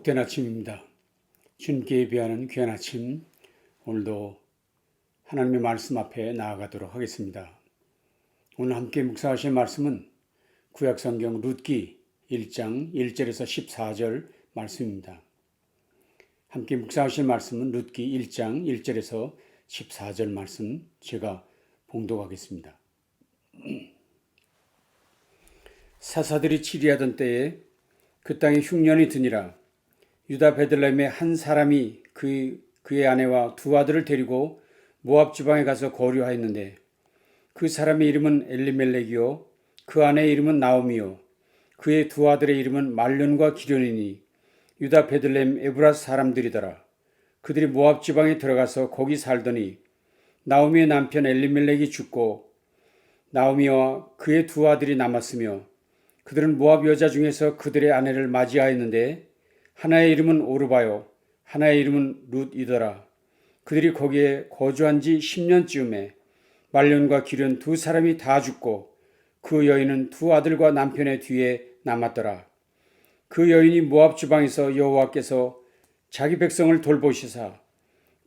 복된 아침입니다. 주님께 예배하는 귀한 아침, 오늘도 하나님의 말씀 앞에 나아가도록 하겠습니다. 오늘 함께 묵상하실 말씀은 구약성경 룻기 1장 1절에서 14절 말씀입니다. 함께 묵상하실 말씀은 룻기 1장 1절에서 14절 말씀 제가 봉독하겠습니다. 사사들이 치리하던 때에 그 땅에 흉년이 드니라. 유다 베들레헴의 한 사람이 그의 아내와 두 아들을 데리고 모압 지방에 가서 거류하였는데 그 사람의 이름은 엘리멜렉이요 그 아내의 이름은 나오미요 그의 두 아들의 이름은 말론과 기련이니 유다 베들레헴 에브라 사람들이더라. 그들이 모압 지방에 들어가서 거기 살더니 나오미의 남편 엘리멜렉이 죽고 나오미와 그의 두 아들이 남았으며 그들은 모압 여자 중에서 그들의 아내를 맞이하였는데 하나의 이름은 오르바요 하나의 이름은 룻이더라. 그들이 거기에 거주한 지 10년쯤에 말론과 기련 두 사람이 다 죽고 그 여인은 두 아들과 남편의 뒤에 남았더라. 그 여인이 모압 지방에서 여호와께서 자기 백성을 돌보시사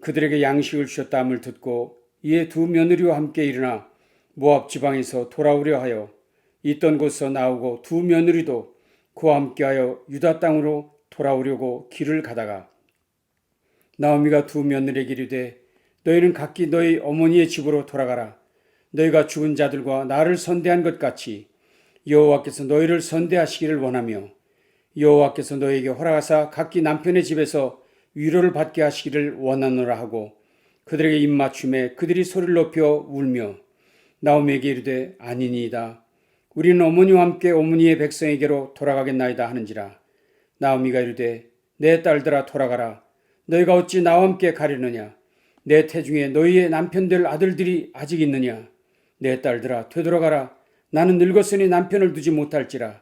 그들에게 양식을 주셨다 함을 듣고 이에 두 며느리와 함께 일어나 모압 지방에서 돌아오려 하여 있던 곳에서 나오고 두 며느리도 그와 함께하여 유다 땅으로 돌아오려고 길을 가다가 나오미가 두 며느리에게 이르되 너희는 각기 너희 어머니의 집으로 돌아가라. 너희가 죽은 자들과 나를 선대한 것 같이 여호와께서 너희를 선대하시기를 원하며 여호와께서 너희에게 허락하사 각기 남편의 집에서 위로를 받게 하시기를 원하노라 하고 그들에게 입맞춤에 그들이 소리를 높여 울며 나오미에게 이르되 아니니이다. 우리는 어머니와 함께 어머니의 백성에게로 돌아가겠나이다 하는지라. 나오미가 이르되 내 딸들아 돌아가라. 너희가 어찌 나와 함께 가려느냐. 내 태중에 너희의 남편들 아들들이 아직 있느냐. 내 딸들아 되돌아가라. 나는 늙었으니 남편을 두지 못할지라.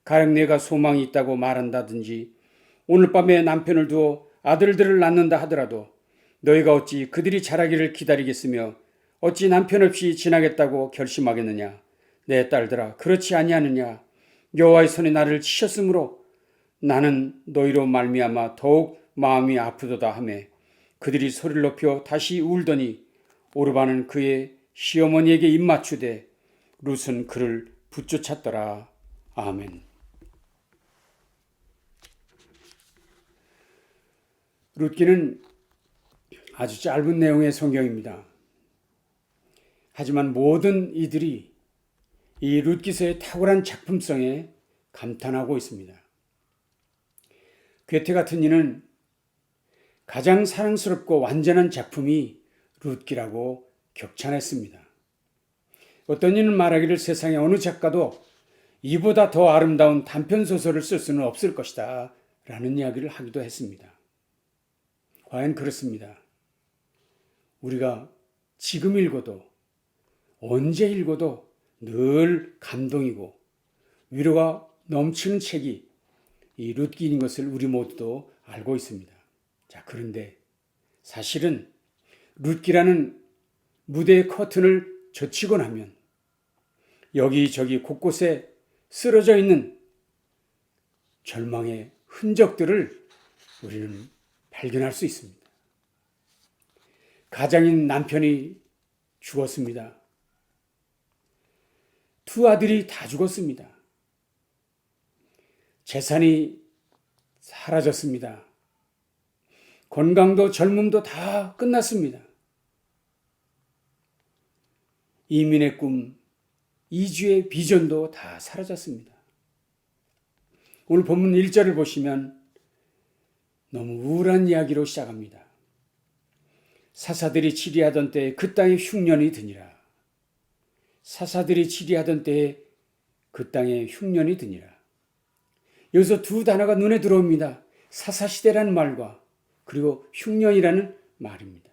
가령 내가 소망이 있다고 말한다든지 오늘 밤에 남편을 두어 아들들을 낳는다 하더라도 너희가 어찌 그들이 자라기를 기다리겠으며 어찌 남편 없이 지나겠다고 결심하겠느냐. 내 딸들아 그렇지 아니하느냐. 여호와의 손에 나를 치셨으므로 나는 너희로 말미암아 더욱 마음이 아프도다 하며 그들이 소리를 높여 다시 울더니 오르바는 그의 시어머니에게 입맞추되 룻은 그를 붙쫓았더라. 아멘. 룻기는 아주 짧은 내용의 성경입니다. 하지만 모든 이들이 이 룻기서의 탁월한 작품성에 감탄하고 있습니다. 괴테 같은 이는 가장 사랑스럽고 완전한 작품이 룻기라고 격찬했습니다. 어떤 이는 말하기를 세상에 어느 작가도 이보다 더 아름다운 단편소설을 쓸 수는 없을 것이다 라는 이야기를 하기도 했습니다. 과연 그렇습니다. 우리가 지금 읽어도 언제 읽어도 늘 감동이고 위로가 넘치는 책이 이 룻기인 것을 우리 모두도 알고 있습니다. 자, 그런데 사실은 룻기라는 무대의 커튼을 젖히고 나면 여기저기 곳곳에 쓰러져 있는 절망의 흔적들을 우리는 발견할 수 있습니다. 가장인 남편이 죽었습니다. 두 아들이 다 죽었습니다. 재산이 사라졌습니다. 건강도 젊음도 다 끝났습니다. 이민의 꿈, 이주의 비전도 다 사라졌습니다. 오늘 본문 1절을 보시면 너무 우울한 이야기로 시작합니다. 사사들이 치리하던 때에 그 땅에 흉년이 드니라. 사사들이 치리하던 때에 그 땅에 흉년이 드니라. 여기서 두 단어가 눈에 들어옵니다. 사사시대라는 말과 그리고 흉년이라는 말입니다.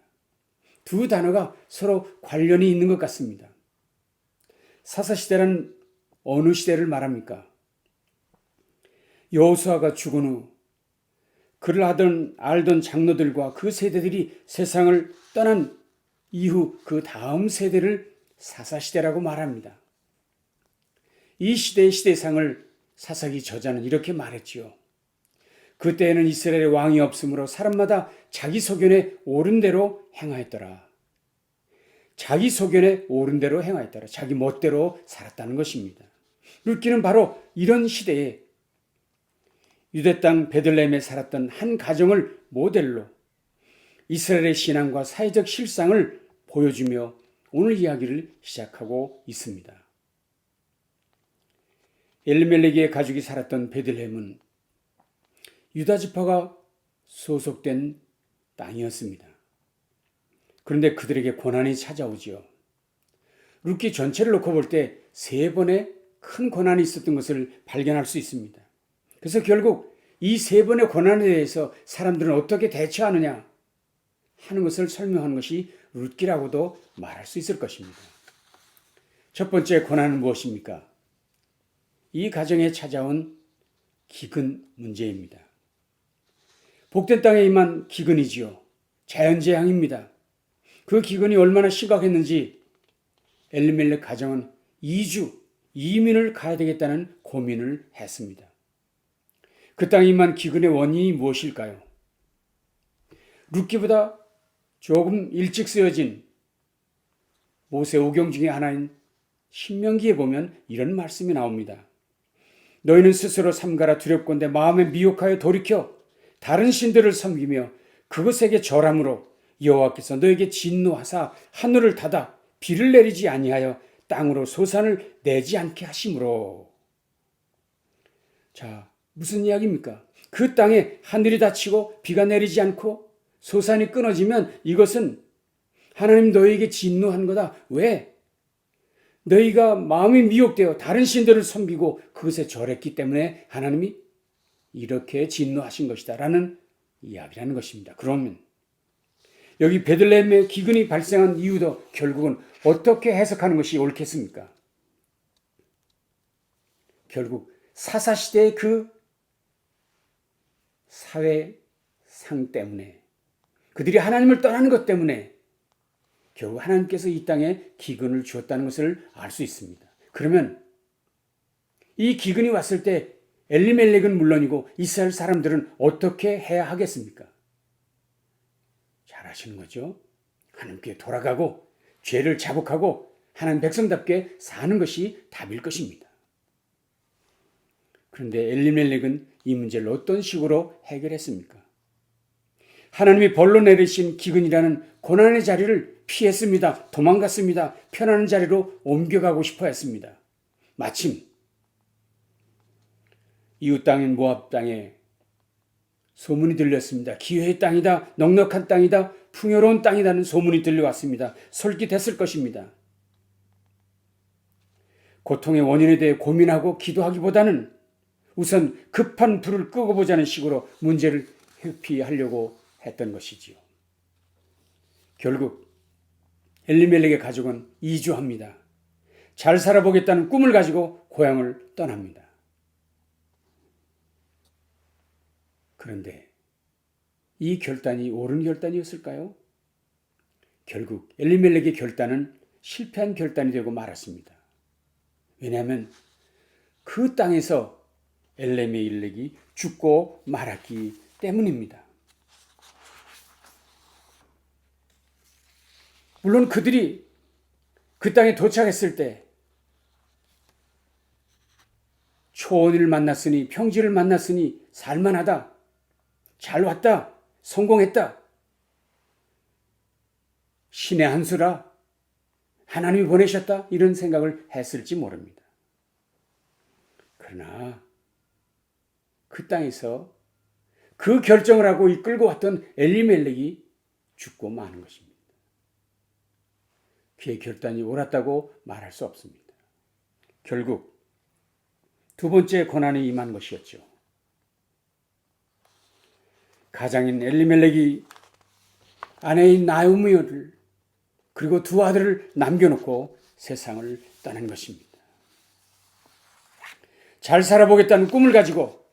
두 단어가 서로 관련이 있는 것 같습니다. 사사시대라는 어느 시대를 말합니까? 여호수아가 죽은 후 그를 알던 장로들과 그 세대들이 세상을 떠난 이후 그 다음 세대를 사사시대라고 말합니다. 이 시대의 시대상을 사사기 저자는 이렇게 말했지요. 그때에는 이스라엘의 왕이 없으므로 사람마다 자기 소견에 옳은 대로 행하였더라. 자기 소견에 옳은 대로 행하였더라. 자기 멋대로 살았다는 것입니다. 룻기는 바로 이런 시대에 유대 땅 베들레헴에 살았던 한 가정을 모델로 이스라엘의 신앙과 사회적 실상을 보여주며 오늘 이야기를 시작하고 있습니다. 엘리멜렉의 가족이 살았던 베들레헴은 유다 지파가 소속된 땅이었습니다. 그런데 그들에게 고난이 찾아오지요. 룻기 전체를 놓고 볼 때 3번의 큰 고난이 있었던 것을 발견할 수 있습니다. 그래서 결국 이 3번의 고난에 대해서 사람들은 어떻게 대처하느냐 하는 것을 설명하는 것이 룻기라고도 말할 수 있을 것입니다. 첫 번째 고난은 무엇입니까? 이 가정에 찾아온 기근 문제입니다. 복된 땅에 임한 기근이지요. 자연재앙입니다. 그 기근이 얼마나 심각했는지 엘리멜렉 가정은 2주 이민을 가야 되겠다는 고민을 했습니다. 그 땅에 임한 기근의 원인이 무엇일까요? 룻기보다 조금 일찍 쓰여진 모세 오경 중에 하나인 신명기에 보면 이런 말씀이 나옵니다. 너희는 스스로 삼가라 두렵건대 마음에 미혹하여 돌이켜 다른 신들을 섬기며 그것에게 절함으로 여호와께서 너에게 진노하사 하늘을 닫아 비를 내리지 아니하여 땅으로 소산을 내지 않게 하심으로. 자, 무슨 이야기입니까? 그 땅에 하늘이 닫히고 비가 내리지 않고 소산이 끊어지면 이것은 하나님 너희에게 진노한 거다. 왜? 너희가 마음이 미혹되어 다른 신들을 섬기고 그것에 절했기 때문에 하나님이 이렇게 진노하신 것이다 라는 이야기라는 것입니다. 그러면 여기 베들레헴의 기근이 발생한 이유도 결국은 어떻게 해석하는 것이 옳겠습니까? 결국 사사시대의 그 사회상 때문에 그들이 하나님을 떠나는 것 때문에 결국 하나님께서 이 땅에 기근을 주었다는 것을 알 수 있습니다. 그러면 이 기근이 왔을 때 엘리멜렉은 물론이고 이스라엘 사람들은 어떻게 해야 하겠습니까? 잘 아시는 거죠? 하나님께 돌아가고 죄를 자복하고 하나님 백성답게 사는 것이 답일 것입니다. 그런데 엘리멜렉은 이 문제를 어떤 식으로 해결했습니까? 하나님이 벌로 내리신 기근이라는 고난의 자리를 피했습니다. 도망갔습니다. 편안한 자리로 옮겨가고 싶어 했습니다. 마침 이웃 땅인 모압 땅에 소문이 들렸습니다. 기회의 땅이다. 넉넉한 땅이다. 풍요로운 땅이라는 소문이 들려왔습니다. 솔깃했을 것입니다. 고통의 원인에 대해 고민하고 기도하기보다는 우선 급한 불을 끄고 보자는 식으로 문제를 회피하려고 했던 것이지요. 결국 엘리멜렉의 가족은 이주합니다. 잘 살아보겠다는 꿈을 가지고 고향을 떠납니다. 그런데 이 결단이 옳은 결단이었을까요? 결국 엘리멜렉의 결단은 실패한 결단이 되고 말았습니다. 왜냐하면 그 땅에서 엘리멜렉이 죽고 말았기 때문입니다. 물론 그들이 그 땅에 도착했을 때 초원을 만났으니 평지를 만났으니 살만하다. 잘 왔다. 성공했다. 신의 한 수라. 하나님이 보내셨다. 이런 생각을 했을지 모릅니다. 그러나 그 땅에서 그 결정을 하고 이끌고 왔던 엘리멜렉이 죽고 마는 것입니다. 그의 결단이 옳았다고 말할 수 없습니다. 결국 두 번째 고난이 임한 것이었죠. 가장인 엘리멜렉이 아내인 나오미를 그리고 두 아들을 남겨놓고 세상을 떠난 것입니다. 잘 살아보겠다는 꿈을 가지고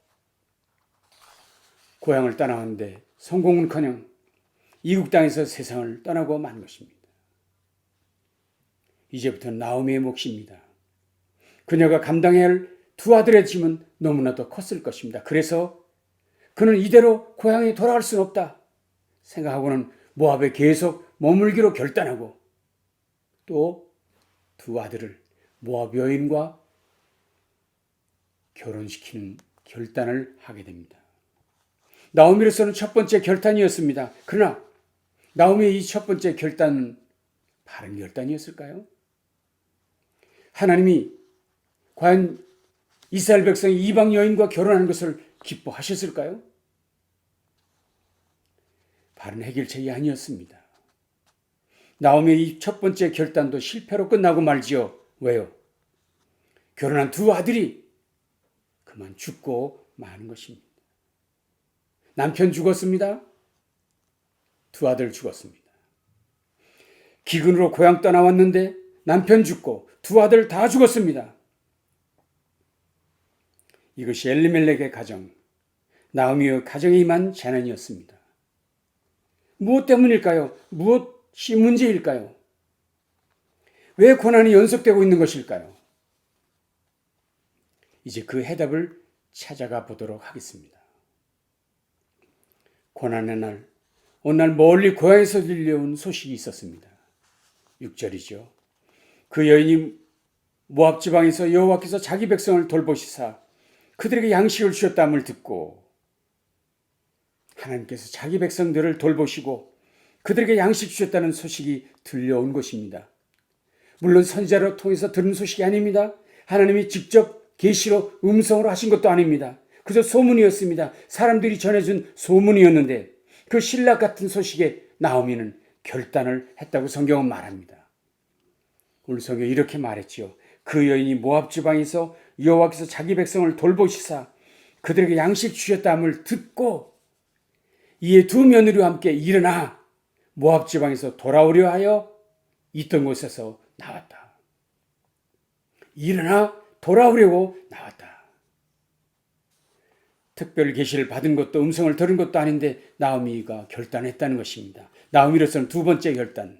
고향을 떠나왔는데 성공은커녕 이국 땅에서 세상을 떠나고 만 것입니다. 이제부터 나오미의 몫입니다. 그녀가 감당해야 할 두 아들의 짐은 너무나도 컸을 것입니다. 그래서 그는 이대로 고향에 돌아갈 수는 없다 생각하고는 모압에 계속 머물기로 결단하고 또 두 아들을 모압 여인과 결혼시키는 결단을 하게 됩니다. 나오미로서는 첫 번째 결단이었습니다. 그러나 나오미의 이 첫 번째 결단은 바른 결단이었을까요? 하나님이 과연 이스라엘 백성이 이방 여인과 결혼하는 것을 기뻐하셨을까요? 바른 해결책이 아니었습니다. 나오미의 이 첫 번째 결단도 실패로 끝나고 말지요. 왜요? 결혼한 두 아들이 그만 죽고 마는 것입니다. 남편 죽었습니다. 두 아들 죽었습니다. 기근으로 고향 떠나왔는데 남편 죽고 두 아들 다 죽었습니다. 이것이 엘리멜렉의 가정, 나오미의 가정에 임한 재난이었습니다. 무엇 때문일까요? 무엇이 문제일까요? 왜 고난이 연속되고 있는 것일까요? 이제 그 해답을 찾아가 보도록 하겠습니다. 고난의 날, 어느 날 멀리 고향에서 들려온 소식이 있었습니다. 6절이죠. 그 여인이 모압 지방에서 여호와께서 자기 백성을 돌보시사 그들에게 양식을 주셨다함을 듣고 하나님께서 자기 백성들을 돌보시고 그들에게 양식 주셨다는 소식이 들려온 것입니다. 물론 선지자로 통해서 들은 소식이 아닙니다. 하나님이 직접 계시로 음성으로 하신 것도 아닙니다. 그저 소문이었습니다. 사람들이 전해준 소문이었는데 그 신락 같은 소식에 나오미는 결단을 했다고 성경은 말합니다. 오늘 성경에 이렇게 말했지요. 그 여인이 모압 지방에서 여호와께서 자기 백성을 돌보시사 그들에게 양식 주셨다함을 듣고 이에 두 며느리와 함께 일어나 모압 지방에서 돌아오려 하여 있던 곳에서 나왔다. 일어나 돌아오려고 나왔다. 특별 계시를 받은 것도 음성을 들은 것도 아닌데 나오미가 결단했다는 것입니다. 나오미로서는 두 번째 결단.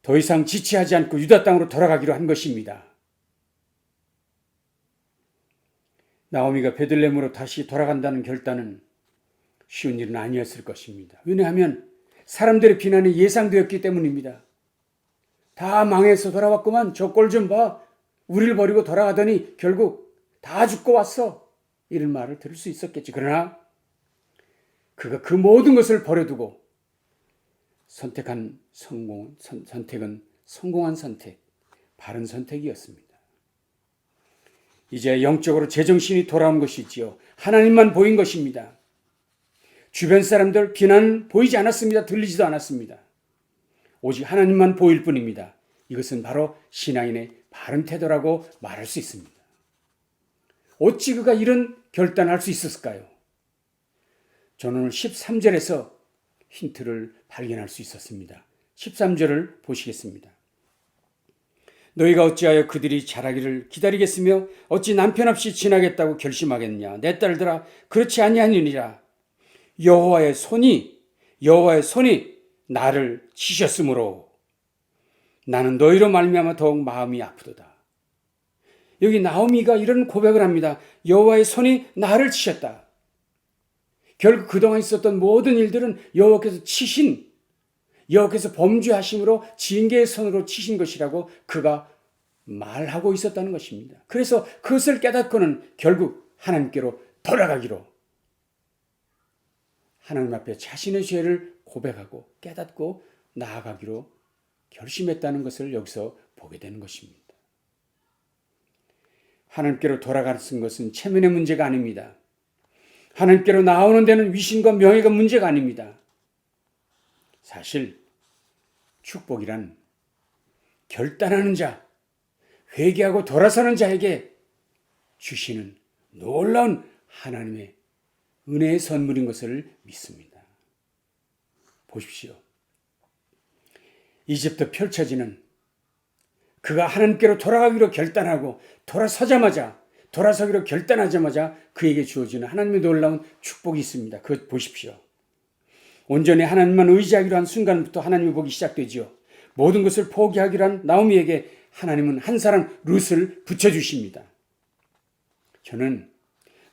더 이상 지체하지 않고 유다 땅으로 돌아가기로 한 것입니다. 나오미가 베들레헴으로 다시 돌아간다는 결단은 쉬운 일은 아니었을 것입니다. 왜냐하면 사람들의 비난이 예상되었기 때문입니다. 다 망해서 돌아왔구만. 저 꼴 좀 봐. 우리를 버리고 돌아가더니 결국 다 죽고 왔어. 이런 말을 들을 수 있었겠지. 그러나 그가 그 모든 것을 버려두고 선택은 성공한 선택, 바른 선택이었습니다. 이제 영적으로 제정신이 돌아온 것이지요. 하나님만 보인 것입니다. 주변 사람들 비난은 보이지 않았습니다. 들리지도 않았습니다. 오직 하나님만 보일 뿐입니다. 이것은 바로 신앙인의 바른 태도라고 말할 수 있습니다. 어찌 그가 이런 결단할 수 있었을까요? 저는 오늘 13절에서 힌트를 발견할 수 있었습니다. 13절을 보시겠습니다. 너희가 어찌하여 그들이 자라기를 기다리겠으며 어찌 남편 없이 지나겠다고 결심하겠냐. 내 딸들아 그렇지 아니하니라. 여호와의 손이 나를 치셨으므로 나는 너희로 말미암아 더욱 마음이 아프도다. 여기 나오미가 이런 고백을 합니다. 여호와의 손이 나를 치셨다. 결국 그동안 있었던 모든 일들은 여호와께서 범죄하심으로 징계의 손으로 치신 것이라고 그가 말하고 있었다는 것입니다. 그래서 그것을 깨닫고는 결국 하나님께로 돌아가기로 하나님 앞에 자신의 죄를 고백하고 깨닫고 나아가기로 결심했다는 것을 여기서 보게 되는 것입니다. 하나님께로 돌아가는 것은 체면의 문제가 아닙니다. 하나님께로 나오는 데는 위신과 명예가 문제가 아닙니다. 사실 축복이란 결단하는 자, 회개하고 돌아서는 자에게 주시는 놀라운 하나님의 은혜의 선물인 것을 믿습니다. 보십시오. 이제부터 펼쳐지는 그가 하나님께로 돌아가기로 결단하고 돌아서기로 결단하자마자 그에게 주어지는 하나님의 놀라운 축복이 있습니다. 그것 보십시오. 온전히 하나님만 의지하기로 한 순간부터 하나님의 복이 시작되지요. 모든 것을 포기하기로 한 나오미에게 하나님은 한 사람 룻을 붙여주십니다. 저는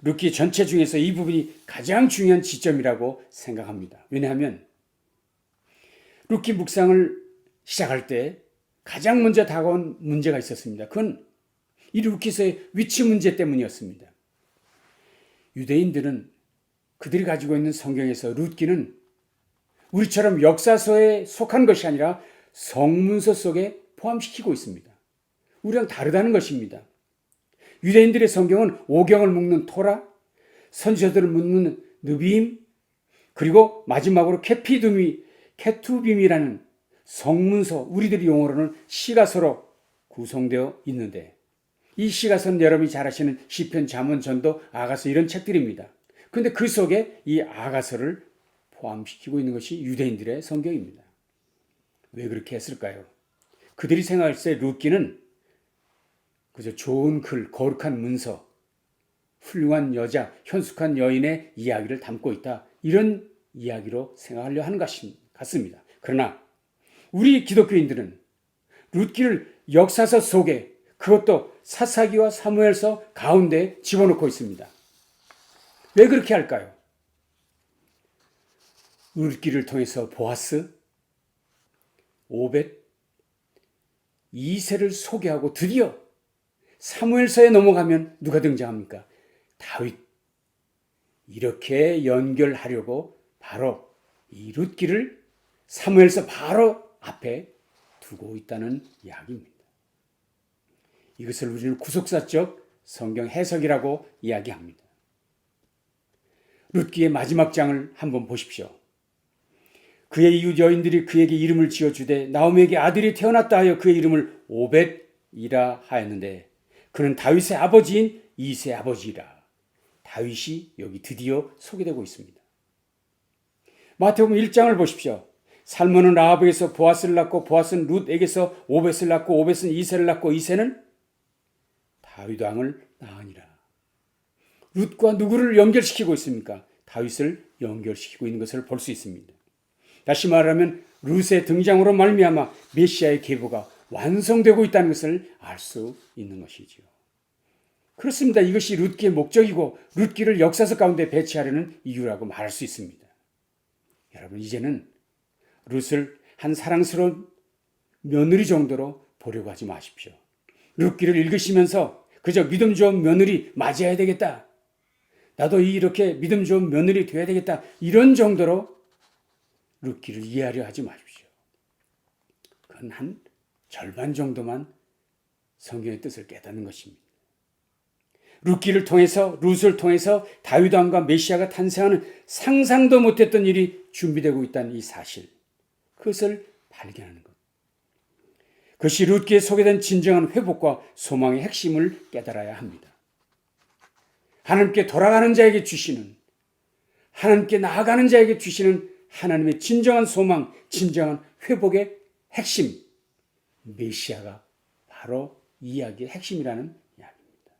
룻기 전체 중에서 이 부분이 가장 중요한 지점이라고 생각합니다. 왜냐하면 룻기 묵상을 시작할 때 가장 먼저 다가온 문제가 있었습니다. 그건 이 룻기서의 위치 문제 때문이었습니다. 유대인들은 그들이 가지고 있는 성경에서 룻기는 우리처럼 역사서에 속한 것이 아니라 성문서 속에 포함시키고 있습니다. 우리랑 다르다는 것입니다. 유대인들의 성경은 오경을 묶는 토라, 선지자들을 묶는 느비임, 그리고 마지막으로 케투빔이라는 성문서, 우리들의 용어로는 시가서로 구성되어 있는데, 이 시가서는 여러분이 잘 아시는 시편, 잠언, 전도, 아가서 이런 책들입니다. 그런데 그 속에 이 아가서를 포함시키고 있는 것이 유대인들의 성경입니다. 왜 그렇게 했을까요? 그들이 생각할 때 룻기는 그저 좋은 글, 거룩한 문서, 훌륭한 여자, 현숙한 여인의 이야기를 담고 있다. 이런 이야기로 생각하려 하는 것 같습니다. 그러나 우리 기독교인들은 룻기를 역사서 속에, 그것도 사사기와 사무엘서 가운데 집어넣고 있습니다. 왜 그렇게 할까요? 룻기를 통해서 보아스, 오벳, 이새를 소개하고 드디어 사무엘서에 넘어가면 누가 등장합니까? 다윗. 이렇게 연결하려고 바로 이 룻기를 사무엘서 바로 앞에 두고 있다는 이야기입니다. 이것을 우리는 구속사적 성경 해석이라고 이야기합니다. 룻기의 마지막 장을 한번 보십시오. 그의 이웃 여인들이 그에게 이름을 지어주되 나오미에게 아들이 태어났다 하여 그의 이름을 오벳이라 하였는데 그는 다윗의 아버지인 이새의 아버지라. 다윗이 여기 드디어 소개되고 있습니다. 마태복음 1장을 보십시오. 살몬은 라합에게서 보아스를 낳고 보아스는 룻에게서 오벳을 낳고 오벳은 이새를 낳고 이새는 다윗 왕을 낳으니라. 룻과 누구를 연결시키고 있습니까? 다윗을 연결시키고 있는 것을 볼 수 있습니다. 다시 말하면 룻의 등장으로 말미암아 메시아의 계보가 완성되고 있다는 것을 알 수 있는 것이지요. 그렇습니다. 이것이 룻기의 목적이고 룻기를 역사서 가운데 배치하려는 이유라고 말할 수 있습니다. 여러분, 이제는 룻을 한 사랑스러운 며느리 정도로 보려고 하지 마십시오. 룻기를 읽으시면서 그저 믿음 좋은 며느리 맞이해야 되겠다, 나도 이렇게 믿음 좋은 며느리 되어야 되겠다, 이런 정도로 룻기를 이해하려 하지 마십시오. 그건 한 절반 정도만 성경의 뜻을 깨닫는 것입니다. 룻기를 통해서, 룻을 통해서 다윗 왕과 메시아가 탄생하는 상상도 못했던 일이 준비되고 있다는 이 사실, 그것을 발견하는 것. 그것이 룻기에 소개된 진정한 회복과 소망의 핵심을 깨달아야 합니다. 하나님께 돌아가는 자에게 주시는, 하나님께 나아가는 자에게 주시는 하나님의 진정한 소망, 진정한 회복의 핵심, 메시아가 바로 이 이야기의 핵심이라는 이야기입니다.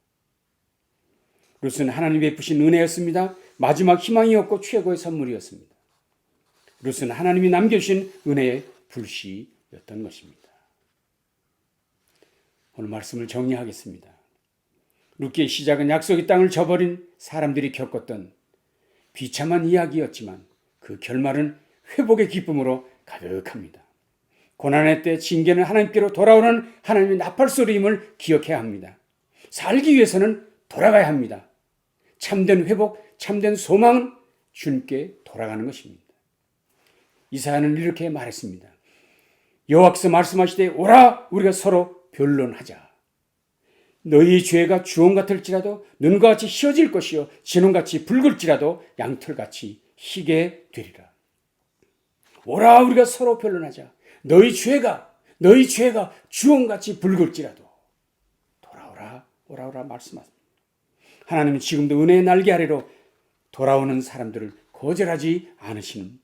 룻은 하나님이 베푸신 은혜였습니다. 마지막 희망이었고 최고의 선물이었습니다. 룻은 하나님이 남겨주신 은혜의 불씨였던 것입니다. 오늘 말씀을 정리하겠습니다. 룻기의 시작은 약속의 땅을 저버린 사람들이 겪었던 비참한 이야기였지만 그 결말은 회복의 기쁨으로 가득합니다. 고난의 때 징계는 하나님께로 돌아오는 하나님의 나팔소리임을 기억해야 합니다. 살기 위해서는 돌아가야 합니다. 참된 회복, 참된 소망은 주님께 돌아가는 것입니다. 이사야는 이렇게 말했습니다. 여호와께서 말씀하시되 오라, 우리가 서로 변론하자. 너희 죄가 주홍 같을지라도 눈과 같이 희어질 것이요 진홍같이 붉을지라도 양털같이 희게 되리라. 오라, 우리가 서로 변론하자. 너희 죄가 주홍같이 붉을지라도 오라 말씀하십니다. 하나님은 지금도 은혜의 날개 아래로 돌아오는 사람들을 거절하지 않으시는,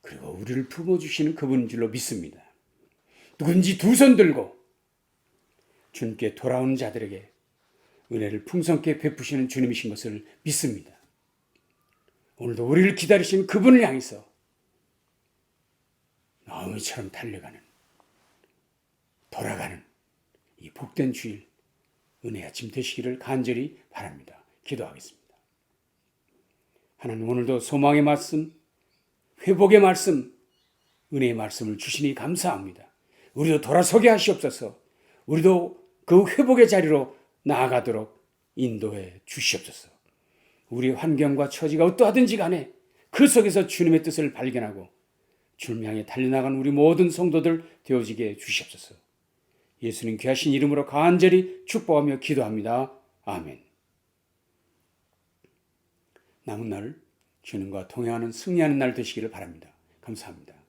그리고 우리를 품어주시는 그분인 줄로 믿습니다. 누군지 두 손 들고 주님께 돌아오는 자들에게 은혜를 풍성케 베푸시는 주님이신 것을 믿습니다. 오늘도 우리를 기다리시는 그분을 향해서 나오미처럼 달려가는, 돌아가는 이 복된 주일, 은혜 아침 되시기를 간절히 바랍니다. 기도하겠습니다. 하나님 오늘도 소망의 말씀, 회복의 말씀, 은혜의 말씀을 주시니 감사합니다. 우리도 돌아서게 하시옵소서. 우리도 그 회복의 자리로 나아가도록 인도해 주시옵소서. 우리 환경과 처지가 어떠하든지 간에 그 속에서 주님의 뜻을 발견하고 주님 향해 달려나간 우리 모든 성도들 되어지게 주시옵소서. 예수님 귀하신 이름으로 간절히 축복하며 기도합니다. 아멘. 남은 날 주님과 동행하는 승리하는 날 되시기를 바랍니다. 감사합니다.